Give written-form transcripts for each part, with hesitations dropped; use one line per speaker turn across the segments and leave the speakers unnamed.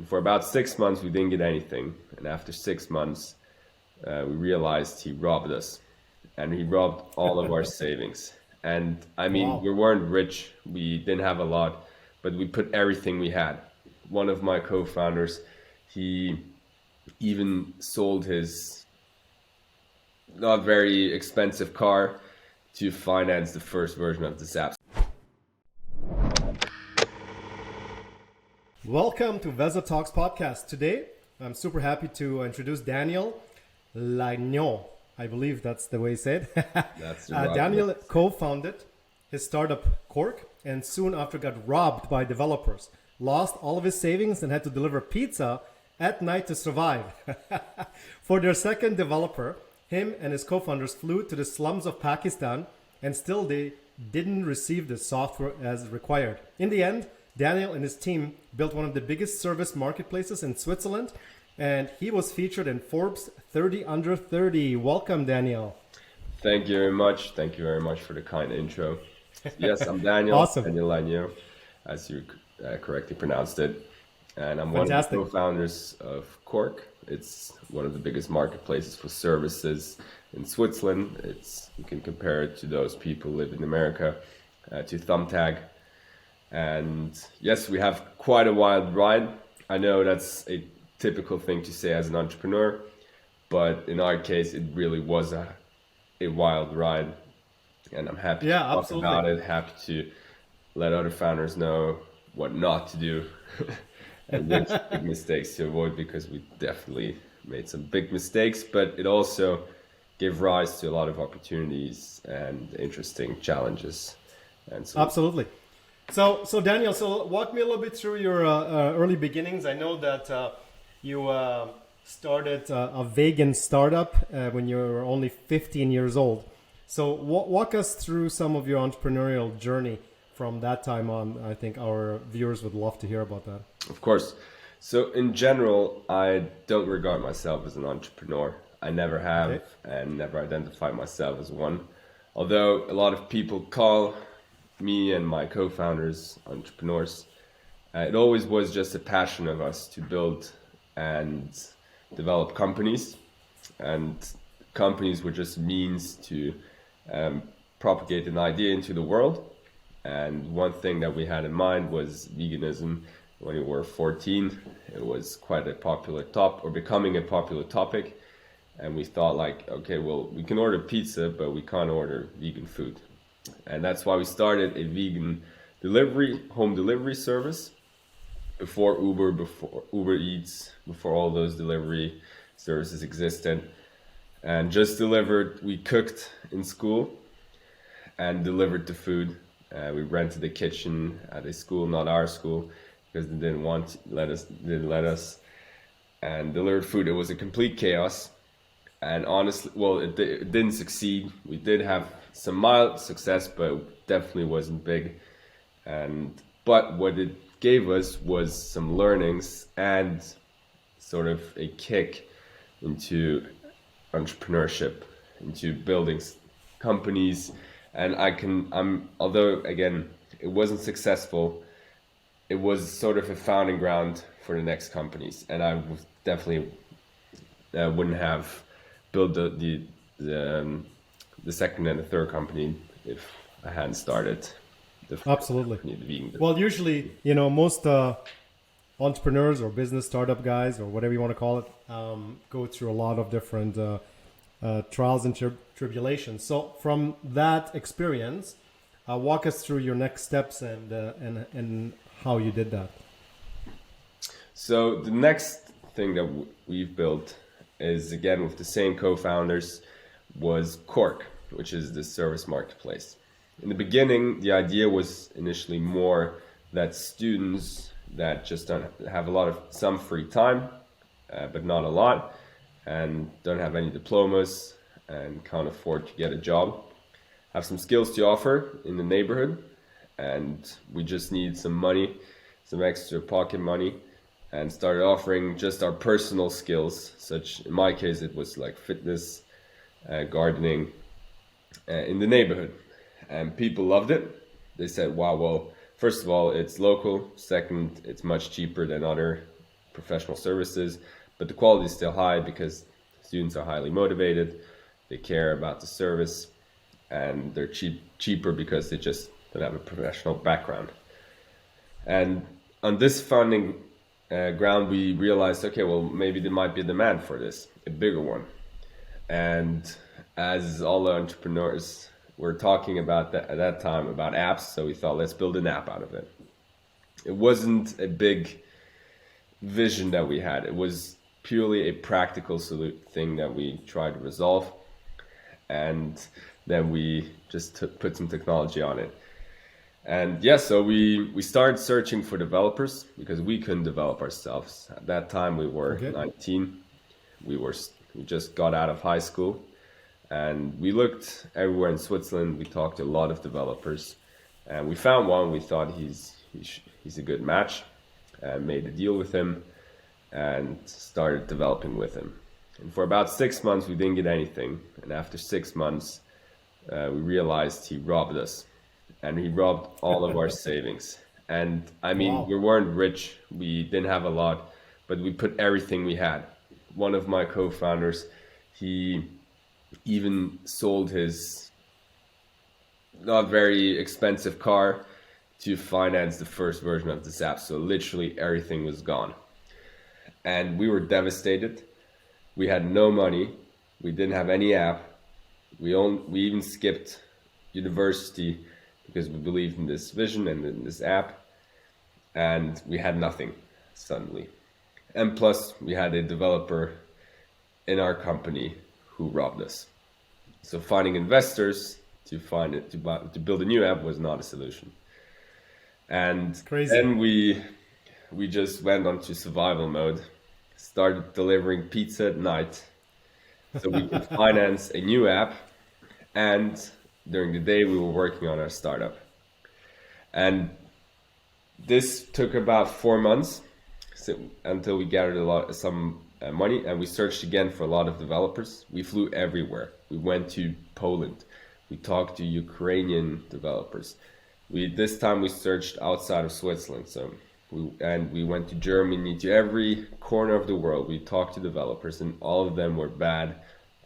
And for about 6 months, we didn't get anything. And after 6 months, we realized he robbed us, and he robbed all of our savings. And I mean,
Wow.
we weren't rich, we didn't have a lot, but we put everything we had. One of my co-founders, he even sold his not very expensive car to finance the first version of this app.
Welcome to Veza Talks podcast. Today, I'm super happy to introduce Daniel Lagnon. I believe that's the way he said.
That's the right
Daniel
way.
co-founded his startup Cork and soon after got robbed by developers, lost all of his savings and had to deliver pizza at night to survive. For their second developer, him and his co-founders flew to the slums of Pakistan and still they didn't receive the software as required. In the end, Daniel and his team built one of the biggest service marketplaces in Switzerland, and he was featured in Forbes 30 Under 30. Welcome, Daniel.
Thank you very much. Thank you very much for the kind intro. Yes, I'm Daniel,
Awesome.
Daniel Lagnon, as you correctly pronounced it. And I'm one of
Fantastic.
the co-founders of Cork. It's one of the biggest marketplaces for services in Switzerland. You can compare it to those people who live in America, to Thumbtag. And yes, we have quite a wild ride. I know that's a typical thing to say as an entrepreneur, but in our case, it really was a wild ride. And I'm happy to
Yeah,
talk
absolutely.
about it, happy to let other founders know what not to do and which big mistakes to avoid, because we definitely made some big mistakes, but it also gave rise to a lot of opportunities and interesting challenges. And so
Absolutely. So Daniel, so walk me a little bit through your early beginnings. I know that you started a vegan startup when you were only 15 years old. So walk us through some of your entrepreneurial journey from that time on. I think our viewers would love to hear about that.
Of course. So in general, I don't regard myself as an entrepreneur. I never have
Okay.
and never identified myself as one. Although a lot of people call me and my co-founders entrepreneurs, it always was just a passion of us to build and develop companies. And companies were just means to propagate an idea into the world. And one thing that we had in mind was veganism. When we were 14, it was quite a popular becoming a popular topic. And we thought like, okay, well, we can order pizza, but we can't order vegan food. And that's why we started a vegan home delivery service before Uber Eats, before all those delivery services existed. And just we cooked in school and delivered the food. We rented a kitchen at a school, not our school, because they didn't let us, and delivered food. It was a complete chaos. And honestly, well, it didn't succeed. We did have some mild success, but it definitely wasn't big. But what it gave us was some learnings and sort of a kick into entrepreneurship, into building companies. And although again, it wasn't successful, it was sort of a founding ground for the next companies. And I definitely wouldn't have build the second and the third company if I hadn't started the first
Absolutely.
company, the vegan.
Well, usually, most entrepreneurs or business startup guys or whatever you want to call it go through a lot of different trials and tribulations. So from that experience, walk us through your next steps and how you did that.
So the next thing that we've built is, again, with the same co-founders, was Cork, which is the service marketplace. In the beginning, the idea was initially more that students that just don't have some free time, but not a lot, and don't have any diplomas and can't afford to get a job, have some skills to offer in the neighborhood, and we just need some money, some extra pocket money, and started offering just our personal skills, such in my case it was like fitness, gardening, in the neighborhood. And people loved it. They said, wow, well, first of all, it's local. Second, it's much cheaper than other professional services, but the quality is still high because students are highly motivated, they care about the service, and they're cheaper because they just don't have a professional background. And on this funding ground, we realized, okay, well, maybe there might be a demand for this, a bigger one. And as all the entrepreneurs were talking about that at that time about apps, so we thought, let's build an app out of it. It wasn't a big vision that we had. It was purely a practical thing that we tried to resolve. And then we just put some technology on it. And yeah, so we started searching for developers because we couldn't develop ourselves. At that time, we were 19. We just got out of high school, and we looked everywhere in Switzerland. We talked to a lot of developers, and we found one. We thought he's a good match, and made a deal with him, and started developing with him. And for about 6 months, we didn't get anything. And after 6 months, we realized he robbed us. And he robbed all of our savings. And I mean,
Wow.
we weren't rich, we didn't have a lot, but we put everything we had. One of my co-founders, he even sold his not very expensive car to finance the first version of this app. So literally everything was gone. And we were devastated. We had no money. We didn't have any app. We even skipped university because we believed in this vision and in this app, and we had nothing suddenly. And plus, we had a developer in our company who robbed us. So finding investors to build a new app was not a solution. And
Crazy.
then we just went on to survival mode, started delivering pizza at night so we could finance a new app, and during the day we were working on our startup. And this took about 4 months until we gathered some money, and we searched again for a lot of developers. We flew everywhere. We went to Poland. We talked to Ukrainian developers. This time we searched outside of Switzerland. We went to Germany, to every corner of the world. We talked to developers, and all of them were bad,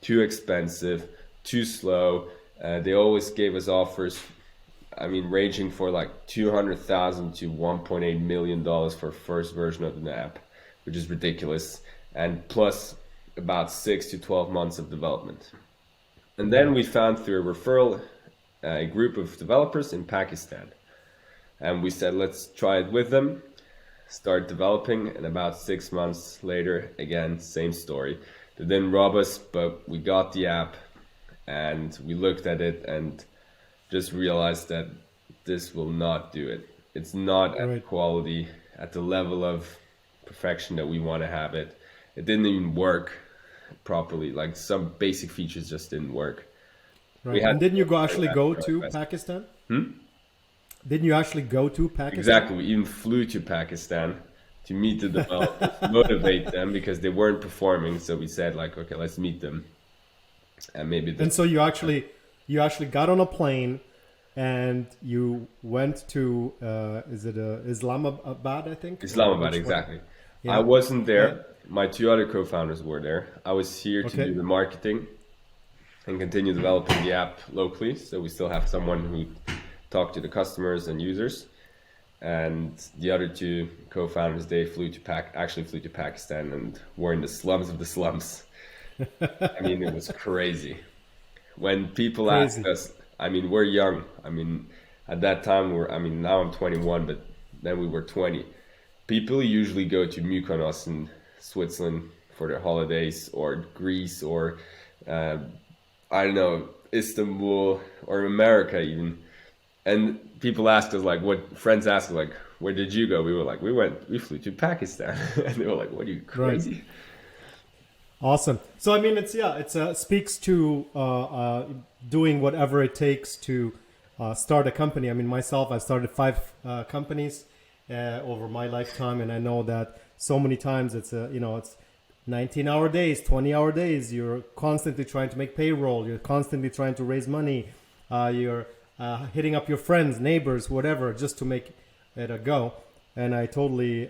too expensive, too slow. They always gave us offers, I mean, ranging for like $200,000 to $1.8 million for first version of the app, which is ridiculous. And plus about 6 to 12 months of development. And then we found through a referral a group of developers in Pakistan. And we said, let's try it with them, start developing. And about 6 months later, again, same story. They didn't rob us, but we got the app. And we looked at it and just realized that this will not do it. It's not at the quality, at the level of perfection that we want to have it. It didn't even work properly. Like some basic features just didn't work.
Right. And didn't you actually go to Pakistan? Didn't you actually go to Pakistan?
Exactly. We even flew to Pakistan to meet the developers, motivate them because they weren't performing. So we said like, okay, let's meet them. And maybe.
And so you actually got on a plane, and you went to is it Islamabad? I think
Islamabad, exactly. Yeah. I wasn't there. Yeah. My two other co-founders were there. I was here to do the marketing and continue developing the app locally. So we still have someone who talked to the customers and users. And the other two co-founders, they flew to Pakistan and were in the slums of the slums. I mean, it was crazy. When people ask us, I mean, we're young. I mean, at that time, now I'm 21, but then we were 20. People usually go to Mykonos in Switzerland for their holidays, or Greece, or I don't know, Istanbul, or America even. And people ask us friends ask us where did you go? We were like, we flew to Pakistan. And they were like, what, are you crazy?
Right. Awesome. So I mean, it speaks to doing whatever it takes to start a company. I mean, myself, I started 5 companies over my lifetime, and I know that so many times it's 19-hour days, 20-hour days. You're constantly trying to make payroll. You're constantly trying to raise money. You're hitting up your friends, neighbors, whatever, just to make it a go. And I totally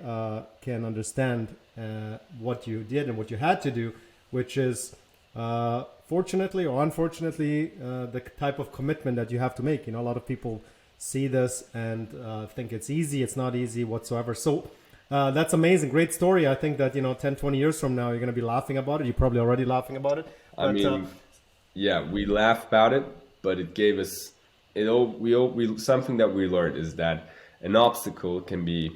can understand what you did and what you had to do, which is fortunately or unfortunately the type of commitment that you have to make. You know, a lot of people see this and think it's easy. It's not easy whatsoever. So that's amazing. Great story. I think that, 10, 20 years from now, you're going to be laughing about it. You're probably already laughing about it.
I mean, yeah, we laugh about it, but it gave us something that we learned is that an obstacle can be,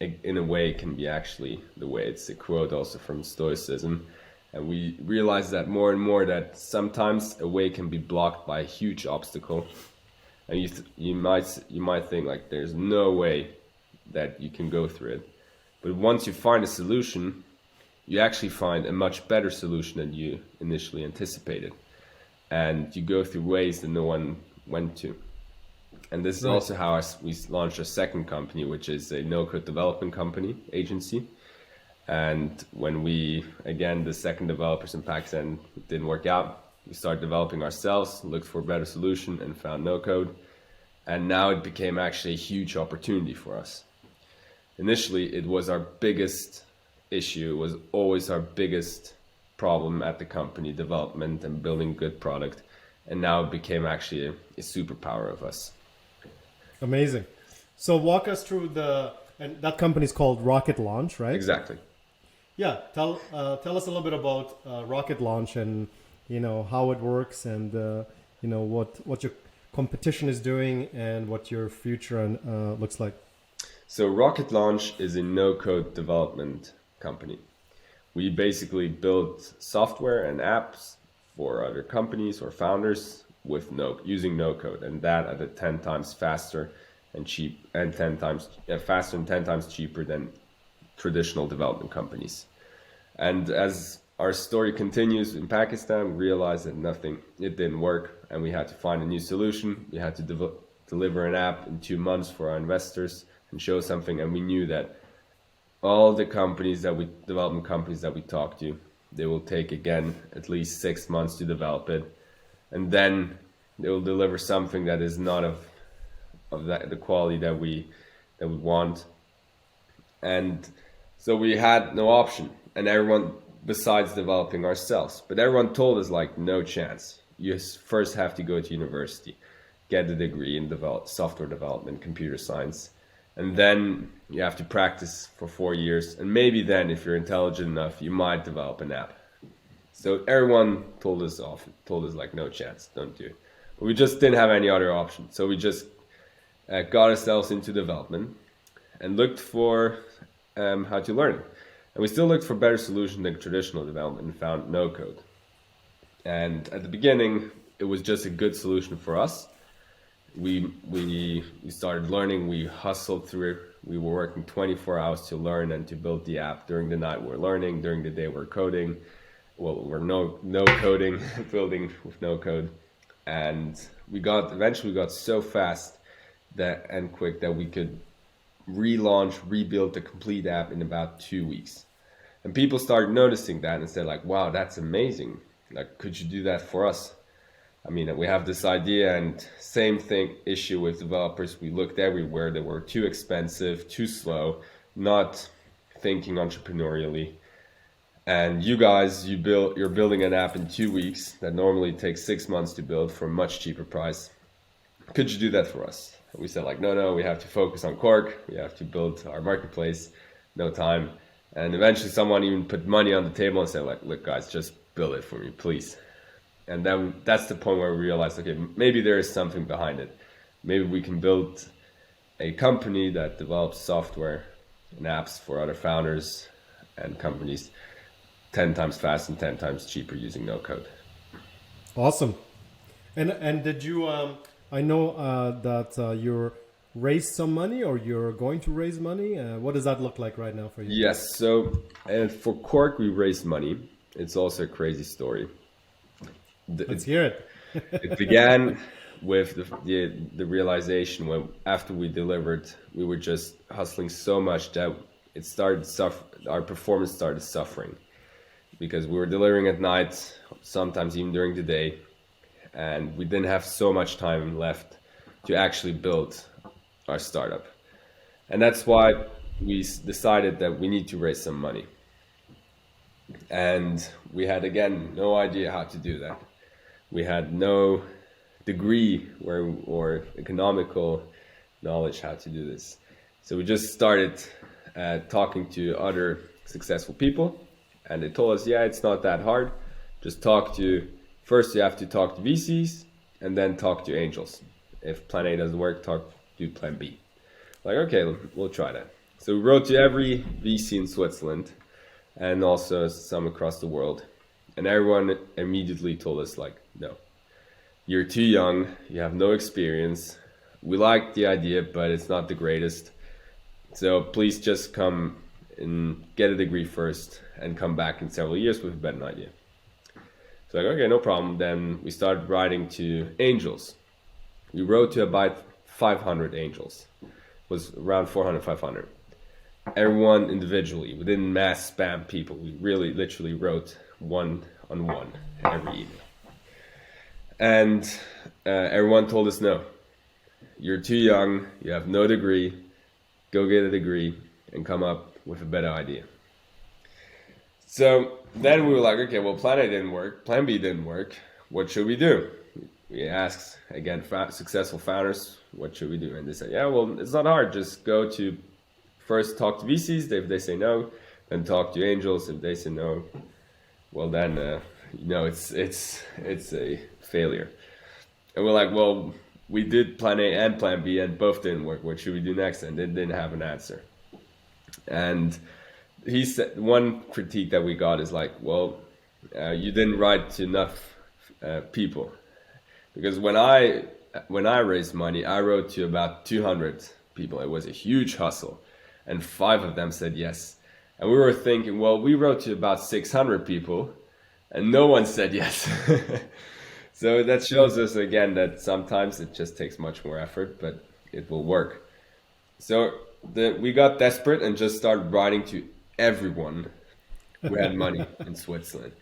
in a way, can be actually the way. It's a quote also from Stoicism. And we realize that more and more that sometimes a way can be blocked by a huge obstacle. And you might think like there's no way that you can go through it. But once you find a solution, you actually find a much better solution than you initially anticipated. And you go through ways that no one went to. And this is also how we launched our second company, which is a no-code development company agency. And when the second developers in Pakistan didn't work out, we started developing ourselves, looked for a better solution and found no-code. And now it became actually a huge opportunity for us. Initially, it was our biggest issue. It was always our biggest problem at the company, development and building good product. And now it became actually a superpower of us.
Amazing. So walk us through and that company is called Rocket Launch, right?
Exactly.
Yeah. Tell us a little bit about Rocket Launch and, how it works and, what your competition is doing and what your future looks like.
So Rocket Launch is a no-code development company. We basically build software and apps for other companies or founders using no code, and that at a 10 times faster and faster and 10 times cheaper than traditional development companies. And as our story continues in Pakistan, we realized that it didn't work, and we had to find a new solution. We had to deliver an app in 2 months for our investors and show something, and we knew that all the development companies that we talked to, they will take again at least 6 months to develop it, and then they will deliver something that is not of the quality that we want. And so we had no option, and everyone besides developing ourselves, but everyone told us like no chance. You first have to go to university, get a degree in software development, computer science, and then you have to practice for 4 years, and maybe then if you're intelligent enough, you might develop an app. So everyone told us like no chance, don't do it. But we just didn't have any other option. So we just got ourselves into development and looked for how to learn. And we still looked for better solutions than traditional development and found no code. And at the beginning, it was just a good solution for us. We started learning, we hustled through it. We were working 24 hours to learn and to build the app. During the night we're learning, during the day we're coding. Well, we're no coding, building with no code. And eventually we got so fast and quick that we could rebuild the complete app in about 2 weeks. And people started noticing that and said like, wow, that's amazing. Like, could you do that for us? I mean, we have this idea, and same issue with developers. We looked everywhere. They were too expensive, too slow, not thinking entrepreneurially. And you guys, you're building an app in 2 weeks that normally takes 6 months to build for a much cheaper price. Could you do that for us? And we said like, no, we have to focus on Cork. We have to build our marketplace. No time. And eventually someone even put money on the table and said like, look guys, just build it for me, please. And then that's the point where we realized, okay, maybe there is something behind it. Maybe we can build a company that develops software and apps for other founders and companies 10 times fast and 10 times cheaper using no code.
Awesome. And did you, I know that you're raised some money or you're going to raise money. What does that look like right now for you?
Yes, so for Cork, we raised money. It's also a crazy story.
Let's hear it.
It began with the realization when after we delivered, we were just hustling so much that our performance started suffering because we were delivering at night, sometimes even during the day, and we didn't have so much time left to actually build our startup. And that's why we decided that we need to raise some money. And we had, again, no idea how to do that. We had no degree or economical knowledge how to do this. So we just started talking to other successful people, and they told us, yeah, it's not that hard. Just first you have to talk to VCs and then talk to angels. If plan A doesn't work, do plan B. Like, okay, we'll try that. So we wrote to every VC in Switzerland and also some across the world. And everyone immediately told us, like, no, you're too young, you have no experience. We like the idea, but it's not the greatest. So please just come and get a degree first and come back in several years with a better idea. So like, okay, no problem. Then we started writing to angels. We wrote to about 500 angels. It was around 400, 500. Everyone individually. We didn't mass spam people. We really literally wrote one-on-one every email. And everyone told us, no, you're too young, you have no degree, go get a degree and come up with a better idea. So then we were like, okay, well, plan A didn't work, plan B didn't work, what should we do? We asked, again, successful founders, what should we do? And they said, yeah, well, it's not hard, just first talk to VCs, if they say no, then talk to angels, if they say no, well then, it's a failure. And we're like, well, we did plan A and plan B and both didn't work. What should we do next? And they didn't have an answer. And he said, one critique that we got is like, well, you didn't write to enough people. Because when I raised money, I wrote to about 200 people. It was a huge hustle. And 5 of them said yes. And we were thinking, well, we wrote to about 600 people and no one said yes. So that shows us again that sometimes it just takes much more effort, but it will work. So we got desperate and just started writing to everyone who had money in Switzerland.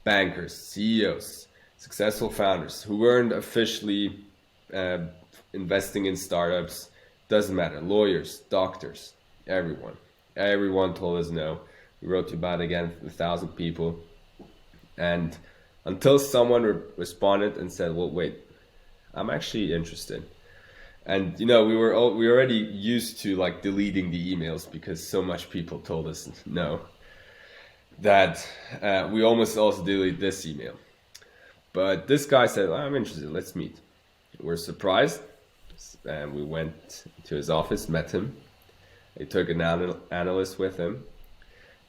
Bankers, CEOs, successful founders who weren't officially investing in startups. Doesn't matter. Lawyers, doctors, everyone. Everyone told us no. We wrote to about, again, 1,000 people. And until someone responded and said, well, wait, I'm actually interested. And, we already used to like deleting the emails because so much people told us no, that we almost also deleted this email. But this guy said, I'm interested, let's meet. We're surprised. And we went to his office, met him. He took an analyst with him.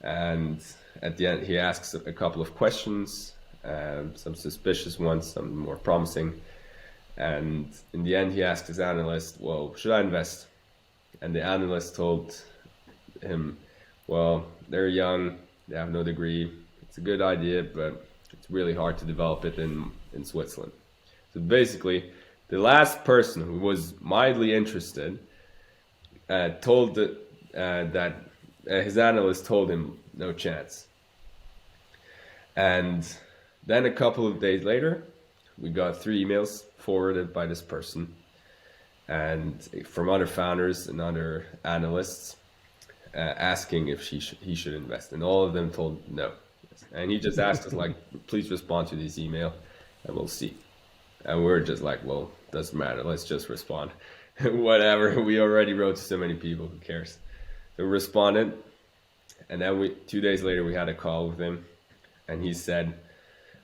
And at the end, he asks a couple of questions, some suspicious ones, some more promising. And in the end, he asked his analyst, well, should I invest? And the analyst told him, well, they're young, they have no degree. It's a good idea, but it's really hard to develop it in Switzerland. So basically, the last person who was mildly interested told that his analyst told him no chance. And then a couple of days later, we got 3 emails forwarded by this person and from other founders and other analysts asking if he should invest. And all of them told no. And he just asked us, like, please respond to this email and we'll see. And we're just like, well, doesn't matter. Let's just respond. Whatever. We already wrote to so many people. Who cares? So we responded. And then 2 days later, we had a call with him. And he said,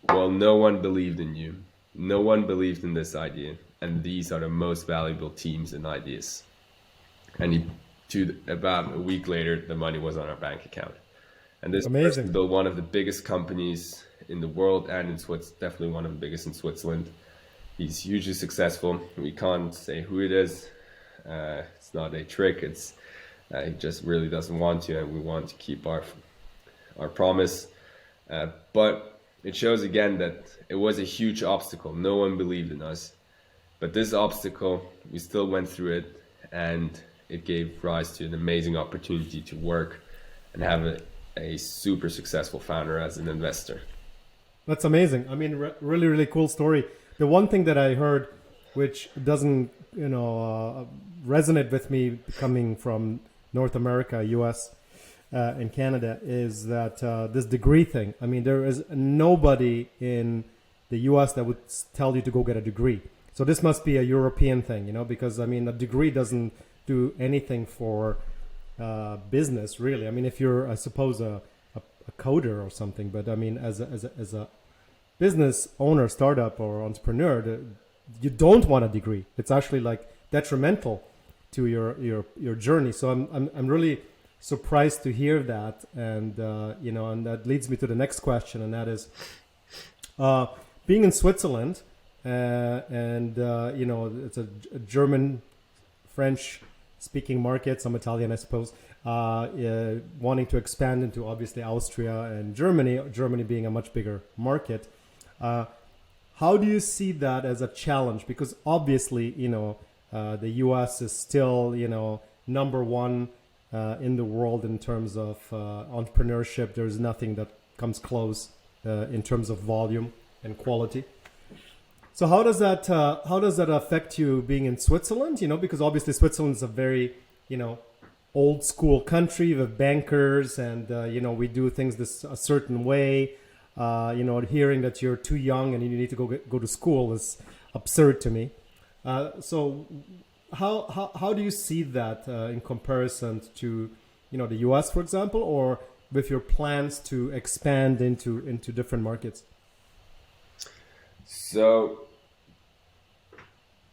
well, no one believed in you. No one believed in this idea. And these are the most valuable teams and ideas. And about a week later, the money was on our bank account. And this person built one of the biggest companies in the world and in Switzerland, definitely one of the biggest in Switzerland. He's hugely successful. We can't say who it is. It's not a trick. He just really doesn't want to, and we want to keep our promise. But it shows again that it was a huge obstacle. No one believed in us. But this obstacle, we still went through it, and it gave rise to an amazing opportunity to work and have a super successful founder as an investor.
That's amazing. I mean, really, really cool story. The one thing that I heard, which doesn't, resonate with me coming from North America, US, in Canada is that this degree thing. I mean, there is nobody in the U.S. that would tell you to go get a degree. So this must be a European thing, you know, because I mean, a degree doesn't do anything for business, really. I mean, if you're, I suppose, a coder or something, but I mean, as a business owner, startup, or entrepreneur, you don't want a degree. It's actually like detrimental to your journey. So I'm really surprised to hear that, and you know, and that leads me to the next question, and that is, being in Switzerland, and you know, it's a German, French speaking market, some Italian, I suppose, wanting to expand into obviously Austria and Germany being a much bigger market. How do you see that as a challenge? Because obviously, you know, the US is still, you know, number one in the world in terms of entrepreneurship. There's nothing that comes close in terms of volume and quality. So how does that affect you being in Switzerland? You know, because obviously Switzerland is a very, you know, old school country with bankers, and you know, we do things a certain way. You know, hearing that you're too young and you need to go to school is absurd to me. So how do you see that in comparison to, you know, the US, for example, or with your plans to expand into different markets?
So,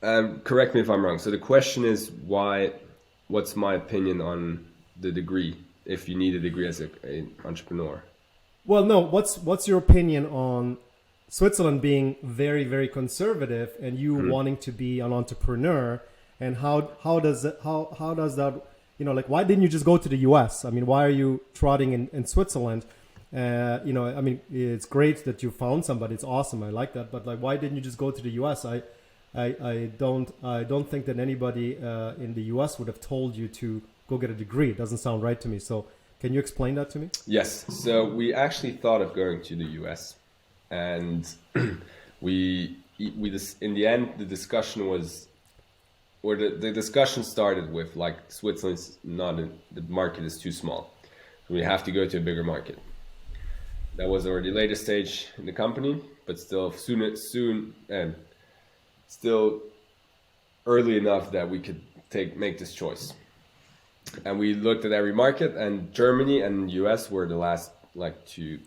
correct me if I'm wrong. So the question is what's my opinion on the degree, if you need a degree as an entrepreneur?
Well, no, what's your opinion on Switzerland being very, very conservative and you wanting to be an entrepreneur, and how does that, you know, like, why didn't you just go to the US? I mean, why are you trotting in Switzerland? You know, I mean, it's great that you found somebody. It's awesome. I like that. But like, why didn't you just go to the US? I don't think that anybody in the US would have told you to go get a degree. It doesn't sound right to me. So can you explain that to me?
Yes. So we actually thought of going to the US, and we in the end, the discussion was, or the discussion started with, like, Switzerland's the market is too small. We have to go to a bigger market. That was already later stage in the company, but still soon and still early enough that we could make this choice. And we looked at every market, and Germany and US were the last, like, two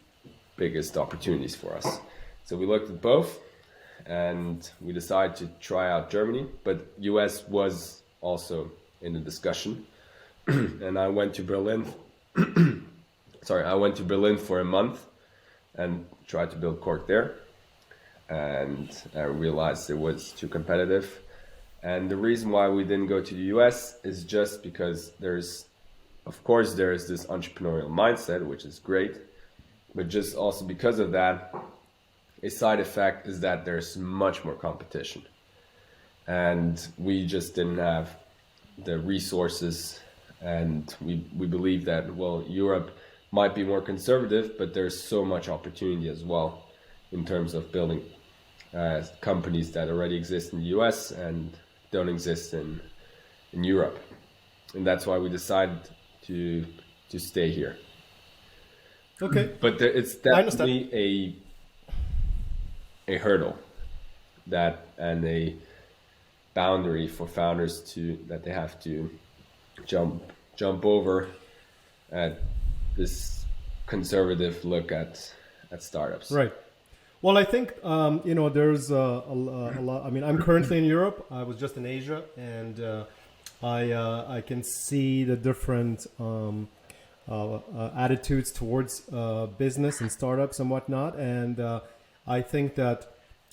biggest opportunities for us. So we looked at both, and we decided to try out Germany, but US was also in the discussion. And I went to Berlin. I went to Berlin for a month and tried to build Cork there, and I realized it was too competitive. And the reason why we didn't go to the US is just because there's this entrepreneurial mindset, which is great, but just also because of that, a side effect is that there's much more competition. And we just didn't have the resources, and we believe that, well, Europe might be more conservative, but there's so much opportunity as well in terms of building companies that already exist in the US and don't exist in Europe. And that's why we decided to stay here.
Okay.
But it's definitely a hurdle and a boundary for founders that they have to jump over at this conservative look at startups.
Right. Well, I think you know, there's a lot. I mean, I'm currently in Europe. I was just in Asia, and I can see the different attitudes towards business and startups and whatnot. And I think that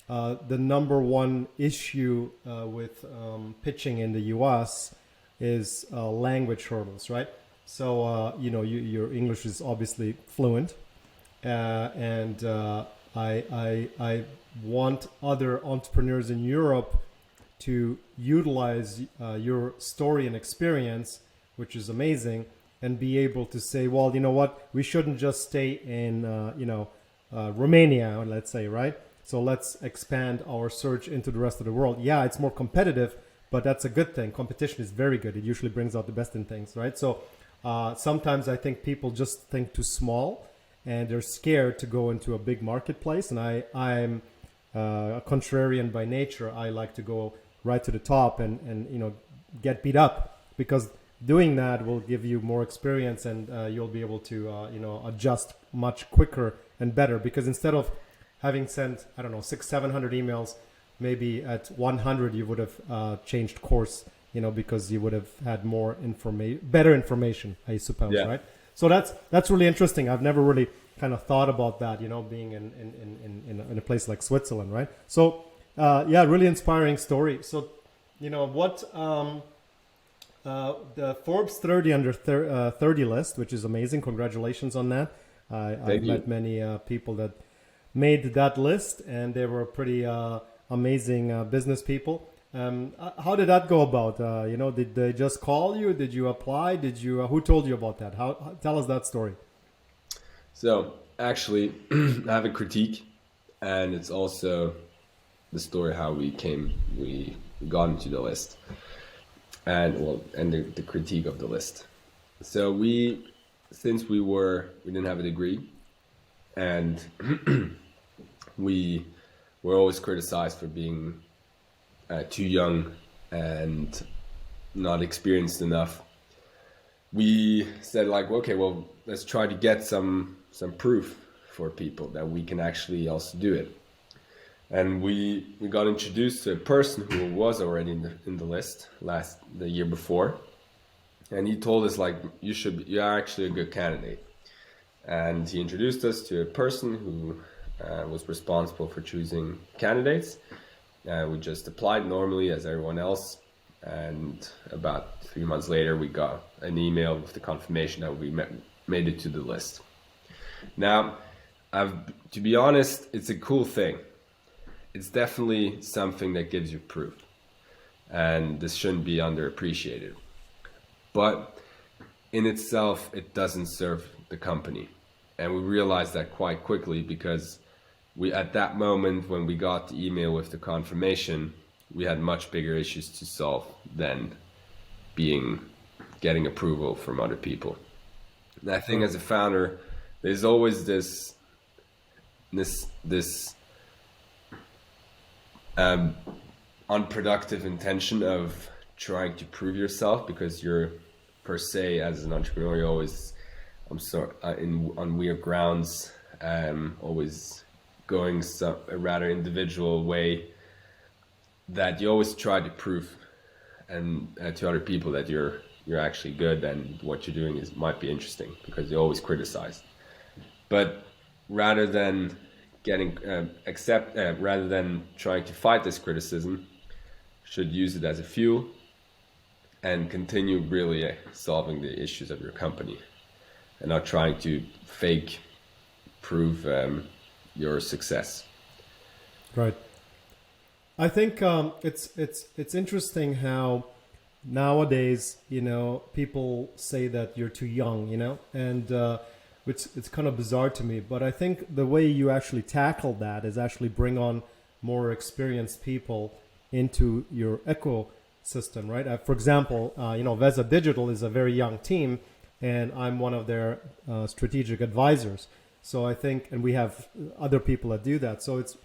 the number one issue with pitching in the U.S. is language hurdles, right? So you know, your English is obviously fluent, and I want other entrepreneurs in Europe to utilize your story and experience, which is amazing, and be able to say, well, you know what, we shouldn't just stay in Romania, let's say, right? So let's expand our search into the rest of the world. Yeah, it's more competitive, but that's a good thing. Competition is very good. It usually brings out the best in things, right? So Sometimes I think people just think too small, and they're scared to go into a big marketplace. And I'm a contrarian by nature. I like to go right to the top and get beat up, because doing that will give you more experience, and you'll be able to adjust much quicker and better. Because instead of having sent, I don't know, 600-700 emails, maybe at 100 you would have changed course, because you would have had better information, I suppose,
Yeah.
right? So that's really interesting. I've never really kind of thought about that, being in a place like Switzerland, right? So really inspiring story. So what the Forbes 30 under 30 list, which is amazing. Congratulations on that. I've
you.
met many people that made that list, and they were pretty amazing business people. How did that go about? Did they just call you? Did you apply? Who told you about that? Tell us that story.
So actually, I have a critique, and it's also the story how we got into the list, and the critique of the list. So since we didn't have a degree, and we were always criticized for being too young and not experienced enough. We said like, okay, well, let's try to get some proof for people that we can actually also do it. And we got introduced to a person who was already in the list the year before, and he told us like, you're actually a good candidate. And he introduced us to a person who was responsible for choosing candidates. We just applied normally as everyone else, and about 3 months later we got an email with the confirmation that we made it to the list. Now, to be honest, it's a cool thing. It's definitely something that gives you proof, and this shouldn't be underappreciated. But in itself, it doesn't serve the company, and we realized that quite quickly, because at that moment when we got the email with the confirmation, we had much bigger issues to solve than getting approval from other people. And I think as a founder, there's always this unproductive intention of trying to prove yourself, because you're per se as an entrepreneur, you're always on weird grounds, always going a rather individual way, that you always try to prove and to other people that you're actually good and what you're doing might be interesting, because you're always criticized. But rather than rather than trying to fight this criticism, should use it as a fuel and continue really solving the issues of your company, and not trying to fake prove your success.
Right. I think it's interesting how nowadays people say that you're too young, and it's kind of bizarre to me. But I think the way you actually tackle that is actually bring on more experienced people into your ecosystem, right? For example, Veza Digital is a very young team, and I'm one of their strategic advisors. So I think, and we have other people that do that. So it's,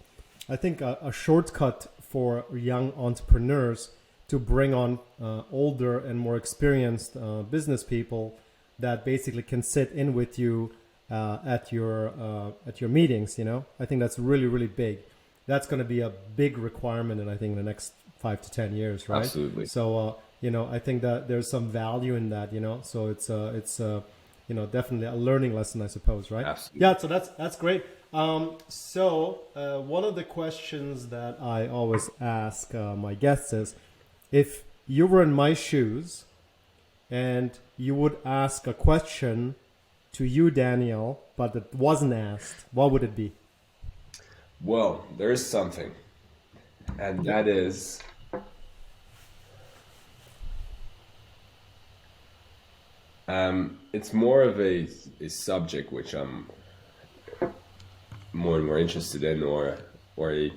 I think, a shortcut for young entrepreneurs to bring on older and more experienced business people that basically can sit in with you at your meetings. I think that's really, really big. That's going to be a big requirement, and I think in the next 5 to 10 years, right?
Absolutely.
So I think that there's some value in that. So it's definitely a learning lesson, I suppose, right?
Absolutely.
Yeah. So that's great. So one of the questions that I always ask my guests is, if you were in my shoes and you would ask a question to you, Daniel, but it wasn't asked, what would it be?
Well, there is something, and that is, it's more of a subject which I'm more and more interested in, or a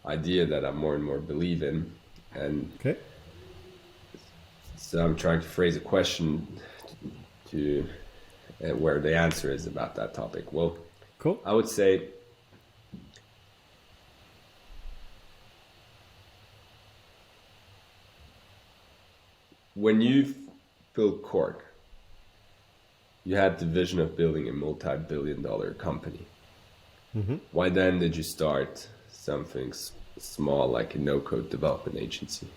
idea that I more and more believe in, and
Okay.
so I'm trying to phrase a question to where the answer is about that topic. Well,
Cool.
I would say when you built Cork, you had the vision of building a multi-billion-dollar company. Why then did you start something small like a no-code development agency?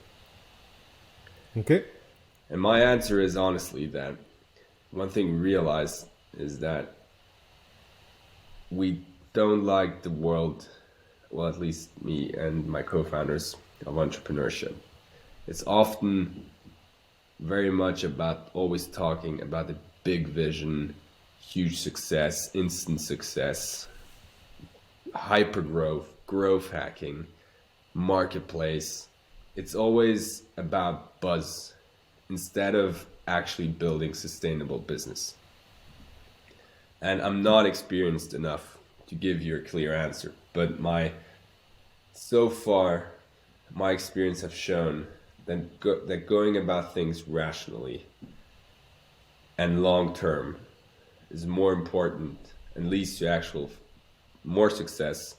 Okay.
And my answer is honestly that one thing we realized is that we don't like the world, well, at least me and my co-founders, of entrepreneurship. It's often very much about always talking about the big vision, huge success, instant success, hyper growth hacking, marketplace. It's always about buzz instead of actually building sustainable business. And I'm not experienced enough to give you a clear answer, but so far my experience have shown that going about things rationally and long term is more important and leads to actual more success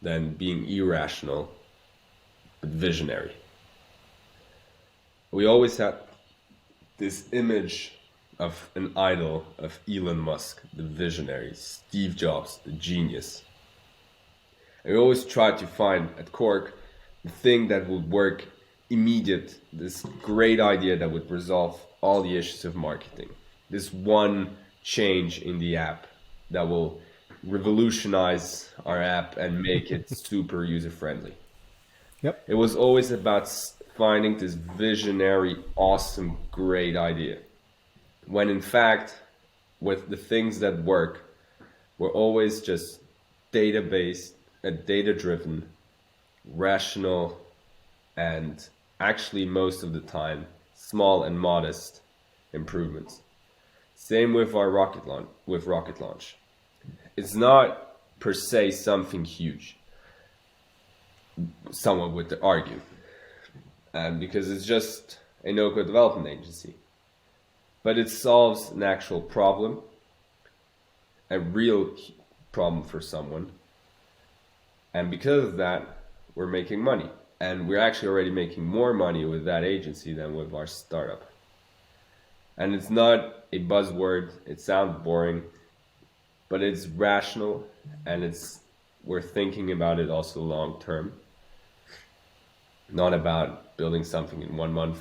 than being irrational but visionary. We always had this image of an idol of Elon Musk, the visionary, Steve Jobs, the genius. And we always tried to find at Cork the thing that would work immediate, this great idea that would resolve all the issues of marketing. This one change in the app that will revolutionize our app and make it super user-friendly.
Yep.
It was always about finding this visionary, awesome, great idea. When in fact, with the things that work, we're always just data-based, data-driven, rational, and actually most of the time, small and modest improvements. Same with our rocket launch. It's not per se something huge. Someone would argue, because it's just a no-code development agency. But it solves an actual problem, a real problem for someone. And because of that, we're making money. And we're actually already making more money with that agency than with our startup. And it's not a buzzword, it sounds boring, but it's rational and we're thinking about it also long term. Not about building something in 1 month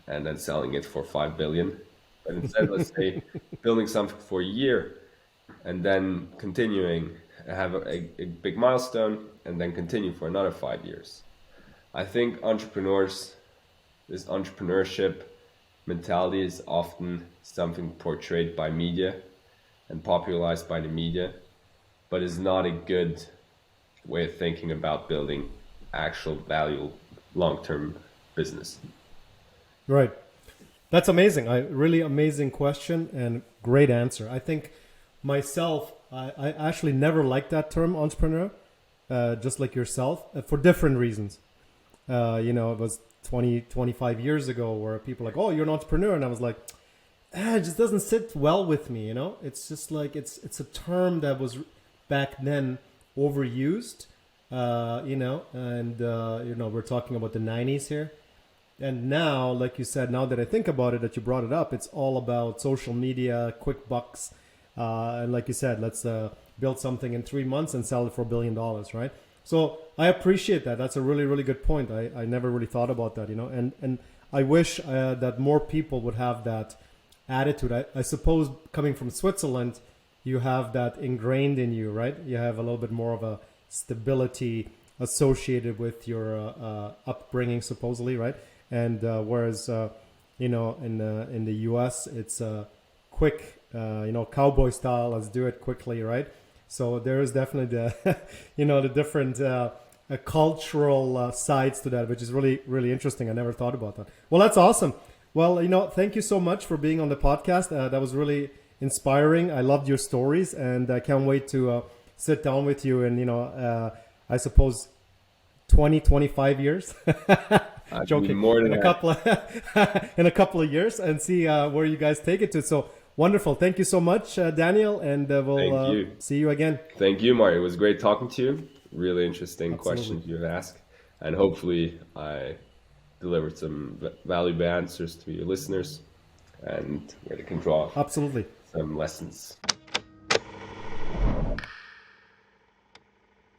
and then selling it for 5 billion. But instead, let's say building something for a year and then continuing, have a big milestone and then continue for another 5 years. I think this entrepreneurship mentality is often something portrayed by media and popularized by the media, but is not a good way of thinking about building actual value long-term business.
Right. That's amazing. Really amazing question and great answer. I think myself, I actually never liked that term entrepreneur, just like yourself, for different reasons. It was 20, 25 years ago where people are like, oh, you're an entrepreneur. And I was like, it just doesn't sit well with me. It's just like, it's a term that was back then overused, and we're talking about the 90s here. And now, like you said, now that I think about it, that you brought it up, it's all about social media, quick bucks. And like you said, let's build something in 3 months and sell it for $1 billion, right? So I appreciate that. That's a really, really good point. I never really thought about that, and I wish that more people would have that attitude. I suppose coming from Switzerland, you have that ingrained in you, right? You have a little bit more of a stability associated with your upbringing, supposedly, right? And whereas, in the US, it's quick, cowboy style. Let's do it quickly, right? So there is definitely the, the different cultural sides to that, which is really, really interesting. I never thought about that. Well, that's awesome. Well, thank you so much for being on the podcast. That was really inspiring. I loved your stories, and I can't wait to sit down with you in, I suppose 20, 25 years. Joking.
More than
in a couple of years and see where you guys take it to. So Wonderful. Thank you so much, Daniel, and we'll
Thank you.
see you again.
Thank you, Mario. It was great talking to you. Really interesting
Absolutely.
questions you've asked. And hopefully I delivered some valuable answers to your listeners and where they can draw
Absolutely.
some lessons.